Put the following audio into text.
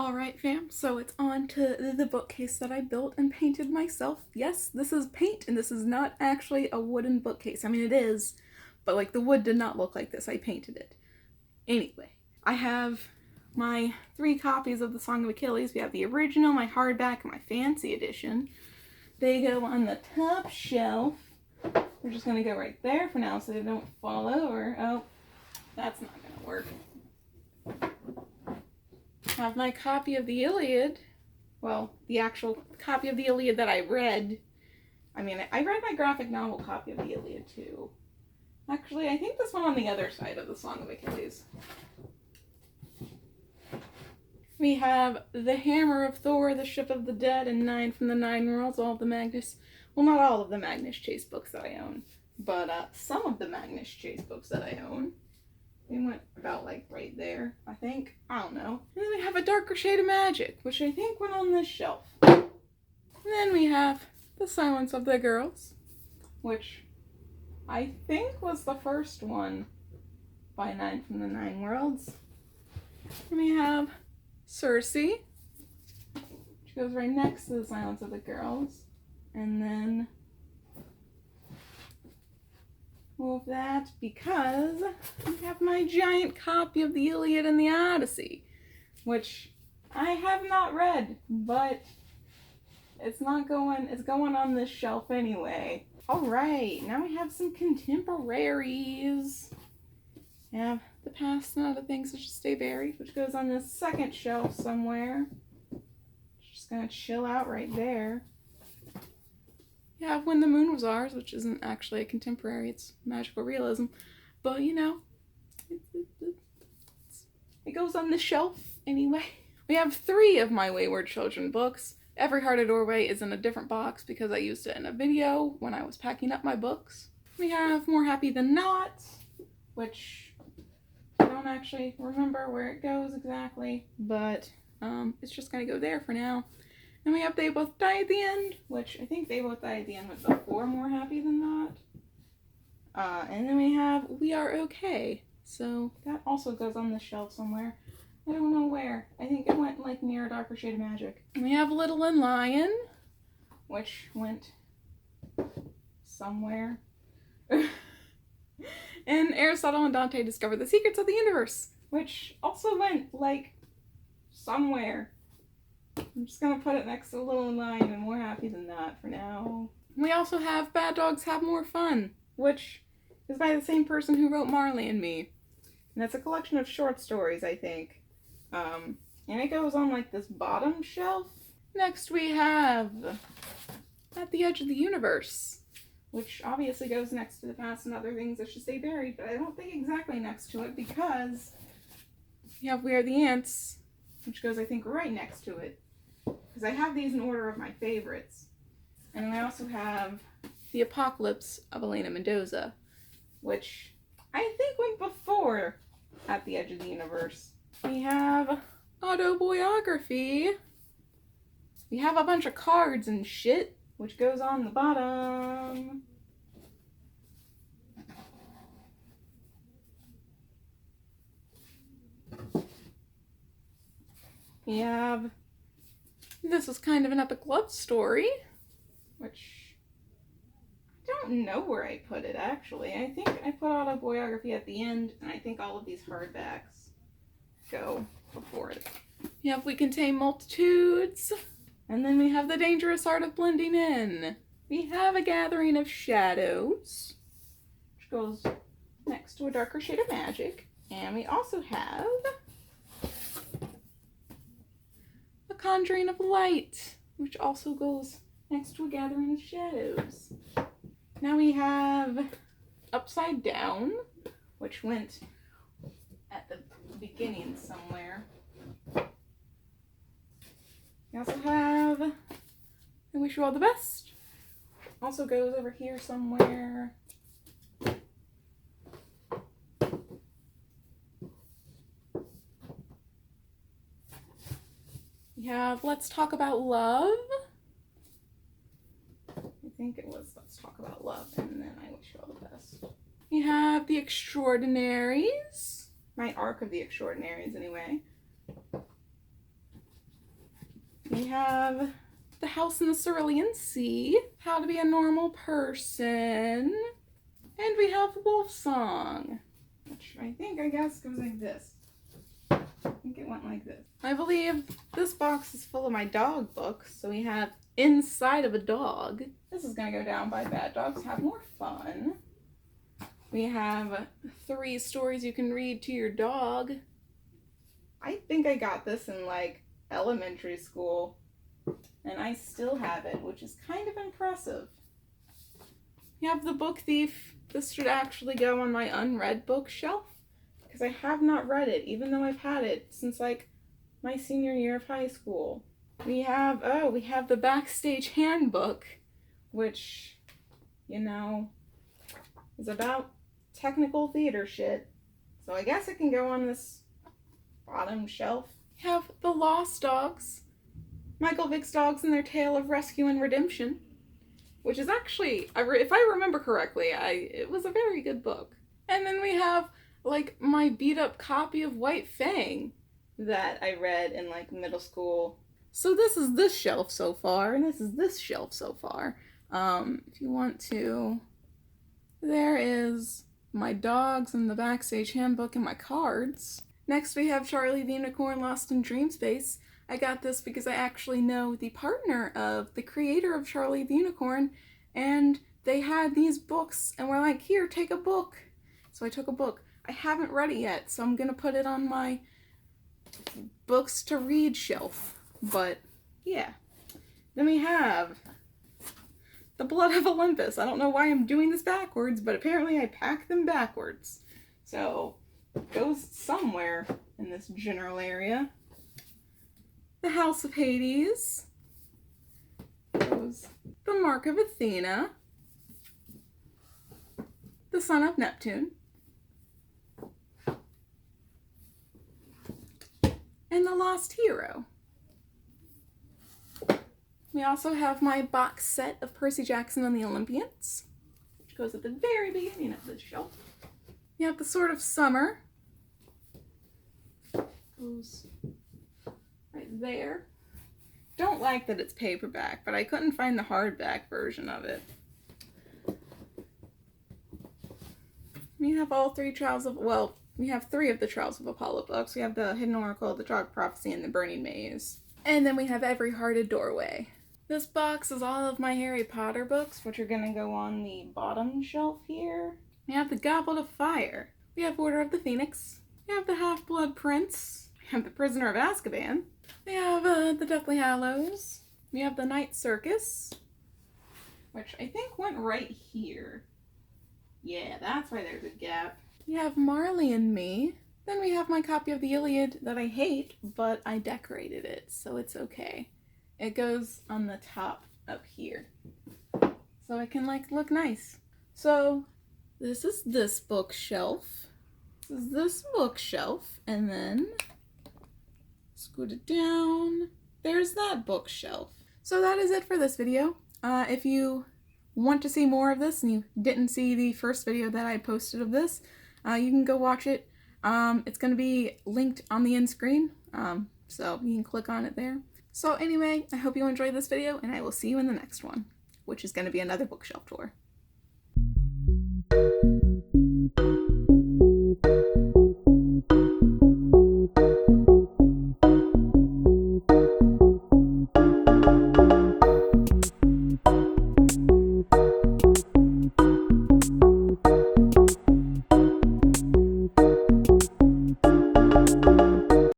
Alright fam, so it's on to the bookcase that I built and painted myself. Yes, this is paint and this is not actually a wooden bookcase. I mean it is, but like the wood did not look like this. I painted it. Anyway, I have my 3 copies of the Song of Achilles. We have the original, my hardback, and my fancy edition. They go on the top shelf. We're just going to go right there for now so they don't fall over. Oh, that's not going to work. I have my copy of the Iliad. Well, the actual copy of the Iliad that I read. I mean, I read my graphic novel copy of the Iliad too. Actually, I think this one on the other side of the Song of Achilles. We have The Hammer of Thor, The Ship of the Dead, and 9 from the 9 Worlds, all of the Magnus. Well, not all of the Magnus Chase books that I own, but some of the Magnus Chase books that I own. They went about like right there, I think. I don't know. And then we have A Darker Shade of Magic, which I think went on this shelf. And then we have The Silence of the Girls, which I think was the first one by 9 from the 9 Worlds. And we have Circe, which goes right next to The Silence of the Girls. And then move that because I have my giant copy of the Iliad and the Odyssey, which I have not read, but it's going on this shelf anyway. Alright, now we have some contemporaries. We have The Past and Other Things That Should Stay Buried, which goes on this second shelf somewhere. Just gonna chill out right there. You have When the Moon Was Ours, which isn't actually a contemporary, it's magical realism. But, you know, it goes on the shelf anyway. We have 3 of my Wayward Children books. Every Heart a Doorway is in a different box because I used it in a video when I was packing up my books. We have More Happy Than Not, which I don't actually remember where it goes exactly, but it's just going to go there for now. And we have They Both Die at the End, which I think They Both Die at the End was before More Happy Than Not. And then we have We Are Okay. So that also goes on the shelf somewhere. I don't know where. I think it went like near A Darker Shade of Magic. And we have Little and Lion, which went somewhere. And Aristotle and Dante Discover the Secrets of the Universe, which also went like somewhere. I'm just gonna put it next to Little and Lion and More Happy Than Not for now. We also have Bad Dogs Have More Fun, which is by the same person who wrote Marley and Me. And it's a collection of short stories, I think. And it goes on like this bottom shelf. Next we have At the Edge of the Universe, which obviously goes next to The Past and Other Things That Should Stay Buried, but I don't think exactly next to it because we have We Are the Ants, which goes I think right next to it. Because I have these in order of my favorites. And I also have The Apocalypse of Elena Mendoza, which I think went before At the Edge of the Universe. We have Autobiography. We have a bunch of cards and shit, which goes on the bottom. We have This Is Kind of an Epic Love Story, which I don't know where I put it actually. I think I put Autobiography at the end, and I think all of these hardbacks go before it. We have We Contain Multitudes, and then we have The Dangerous Art of Blending In. We have A Gathering of Shadows, which goes next to A Darker Shade of Magic, and we also have A Conjuring of Light, which also goes next to A Gathering of Shadows. Now we have Upside Down, which went at the beginning somewhere. We also have I Wish You All the Best. Also goes over here somewhere. We have Let's Talk About Love. I think it was Let's Talk About Love, and then I Wish You All the Best. We have The Extraordinaries. My arc of The Extraordinaries, anyway. We have The House in the Cerulean Sea, How to Be a Normal Person, and we have Wolf Song, which I guess goes like this. I think it went like this. I believe this box is full of my dog books, so we have Inside of a Dog. This is gonna go down by Bad Dogs Have More Fun. We have 3 stories you can read to your dog. I think I got this in like elementary school, and I still have it, which is kind of impressive. We have The Book Thief. This should actually go on my unread bookshelf because I have not read it, even though I've had it since like my senior year of high school. We have the Backstage Handbook, which, you know, is about technical theater shit. So I guess it can go on this bottom shelf. We have The Lost Dogs, Michael Vick's Dogs and Their Tale of Rescue and Redemption, which is actually, if I remember correctly, it was a very good book. And then we have like my beat up copy of White Fang that I read in like middle school. So this is this shelf so far, and this is this shelf so far. If you want to, there is my dogs and the Backstage Handbook and my cards. Next we have Charlie the Unicorn Lost in Dream Space. I got this because I actually know the partner of the creator of Charlie the Unicorn, and they had these books and were like, here, take a book. So I took a book. I haven't read it yet, so I'm gonna put it on my books to read shelf. But yeah. Then we have The Blood of Olympus. I don't know why I'm doing this backwards, but apparently I packed them backwards. So it goes somewhere in this general area. The House of Hades. Goes The Mark of Athena. The Son of Neptune. And The Lost Hero. We also have my box set of Percy Jackson and the Olympians, which goes at the very beginning of this shelf. We have The Sword of Summer. Goes right there. Don't like that it's paperback, but I couldn't find the hardback version of it. We have all 3 Trials of, well, we have 3 of the Trials of Apollo books. We have the Hidden Oracle, the Dark Prophecy, and the Burning Maze. And then we have Every Hearted Doorway. This box is all of my Harry Potter books, which are gonna go on the bottom shelf here. We have the Goblet of Fire. We have Order of the Phoenix. We have the Half-Blood Prince. We have the Prisoner of Azkaban. We have the Deathly Hallows. We have the Night Circus, which I think went right here. Yeah, that's why there's a gap. We have Marley and Me. Then we have my copy of the Iliad that I hate, but I decorated it, so it's okay. It goes on the top up here, so it can like look nice. So this is this bookshelf. This is this bookshelf, and then scoot it down. There's that bookshelf. So that is it for this video. If you want to see more of this and you didn't see the first video that I posted of this, you can go watch it. It's going to be linked on the end screen, so you can click on it there. So anyway, I hope you enjoyed this video, and I will see you in the next one, which is going to be another bookshelf tour.